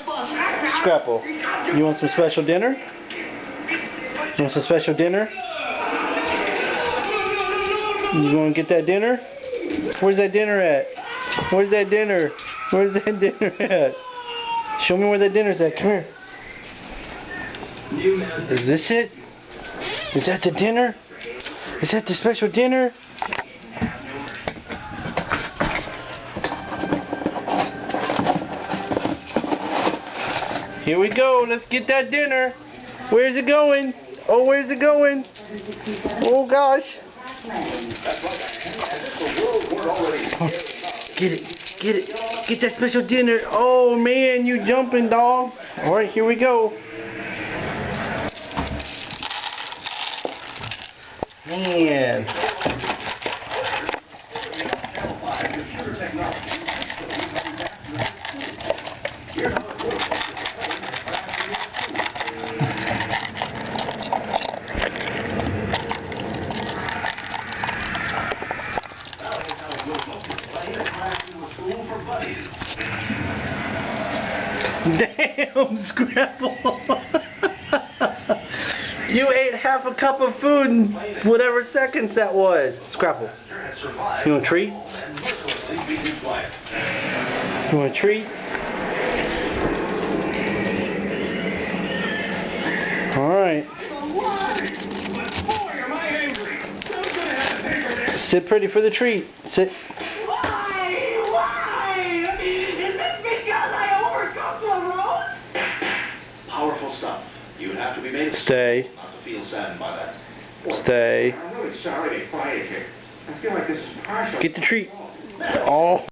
Scrapple, you want some special dinner? You want some special dinner? You want to get that dinner? Where's that dinner at? Where's that dinner? Where's that dinner at? Show me where that dinner's at. Come here. Is this it? Is that the dinner? Is that the special dinner? Here we go. Let's get that dinner. Where's it going? Oh, where's it going? Oh, gosh. Get it. Get it. Get that special dinner. Oh, man, you jumping, dog. All right, here we go. Man. Damn, Scrapple. You ate half a cup of food in whatever seconds that was. Scrapple. You want a treat? You want a treat? Alright. Sit pretty for the treat. Sit. Powerful stuff. You would have to be made Stay. not to feel saddened by that. Stay. I'm really sorry to quiet here. I feel like this is partial. Get the treat. Oh.